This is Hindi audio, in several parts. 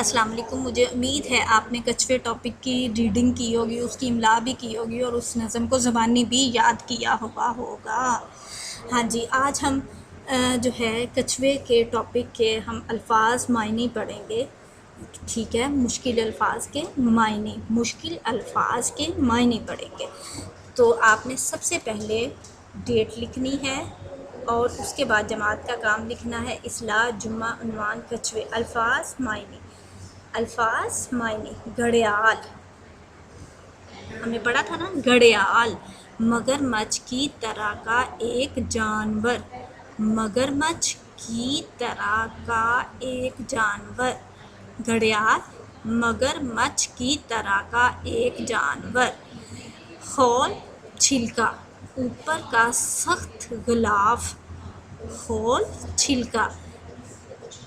अस्सलाम वालेकुम। मुझे उम्मीद है आपने कछुए टॉपिक की रीडिंग की होगी, उसकी इमला भी की होगी और उस नज़म को ज़बानी भी याद किया होगा। हाँ जी, आज हम जो है कछुए के टॉपिक के हम अल्फाज मायने पढ़ेंगे। ठीक है, मुश्किल अल्फाज के मायने पढ़ेंगे। तो आपने सबसे पहले डेट लिखनी है और उसके बाद जमात का काम लिखना है। इसला, जुम्मा, उन्वान, कछुए। अल्फाज मायने घड़ियाल, हमने पढ़ा था ना, घड़ियाल। मगरमच्छ की तरह का एक जानवर, मगरमच्छ की तरह का एक जानवर। घड़ियाल मगरमच्छ की तरह का एक जानवर। खोल, छिलका, ऊपर का सख्त गिलाफ। खोल, छिलका,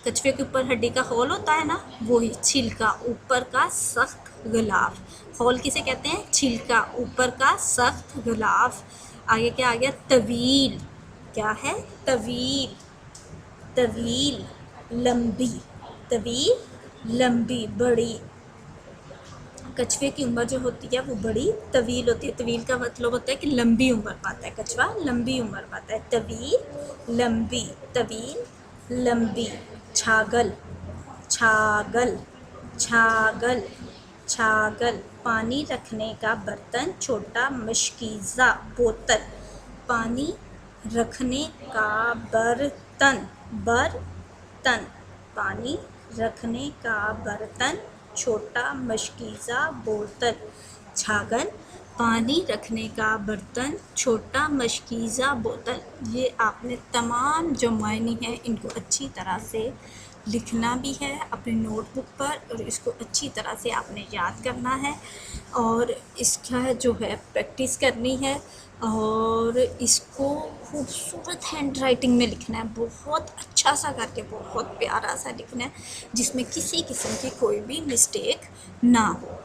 कछुए के ऊपर हड्डी का खोल होता है ना, वही छिलका, ऊपर का सख्त गिलाफ। खोल किसे कहते हैं? छिलका, ऊपर का सख्त गिलाफ। आगे क्या आ गया? तवील। क्या है? तवील। तवील लंबी, तवील लंबी, बड़ी। कछुए की उम्र जो होती है वो बड़ी तवील होती है। तवील का मतलब होता है कि लंबी उम्र पाता है, कछुआ लंबी उम्र पाता है। तवील लंबी, तवील लंबी। छागल, छागल, छागल, छागल, पानी रखने का बर्तन, छोटा, मशकीज़ा, बोतल। पानी रखने का बर्तन, बर्तन, पानी रखने का बर्तन, छोटा, मशकीज़ा, बोतल। छागल, पानी रखने का बर्तन, छोटा, मशकीज़ा, बोतल। ये आपने तमाम जो मायने हैं इनको अच्छी तरह से लिखना भी है अपने नोटबुक पर और इसको अच्छी तरह से आपने याद करना है और इसका जो है प्रैक्टिस करनी है और इसको खूबसूरत हैंड राइटिंग में लिखना है, बहुत अच्छा सा करके, बहुत प्यारा सा लिखना है जिसमें किसी किस्म की कोई भी मिस्टेक ना हो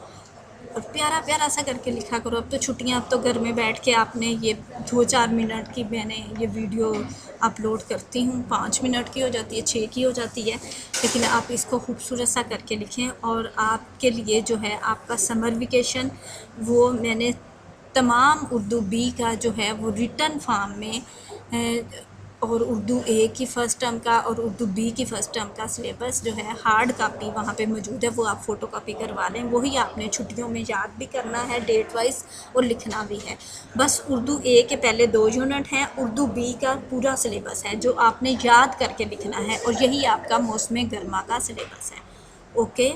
और प्यारा प्यारा सा करके लिखा करो। अब तो छुट्टियां, अब तो घर में बैठ के आपने ये 2-4 मिनट की मैंने ये वीडियो अपलोड करती हूँ, 5 मिनट की हो जाती है, 6 की हो जाती है, लेकिन आप इसको खूबसूरत सा करके लिखें। और आपके लिए जो है आपका समर वेकेशन, वो मैंने तमाम उर्दू बी का जो है वो रिटन फॉर्म में और उर्दू ए की फ़र्स्ट टर्म का और उर्दू बी की फ़र्स्ट टर्म का सिलेबस जो है हार्ड कापी वहाँ पे मौजूद है, वो आप फ़ोटो कापी करवा लें। वही आपने छुट्टियों में याद भी करना है डेट वाइज और लिखना भी है। बस उर्दू ए के पहले 2 यूनिट हैं, उर्दू बी का पूरा सिलेबस है जो आपने याद करके लिखना है और यही आपका मौसम गर्मा का सिलेबस है। ओके।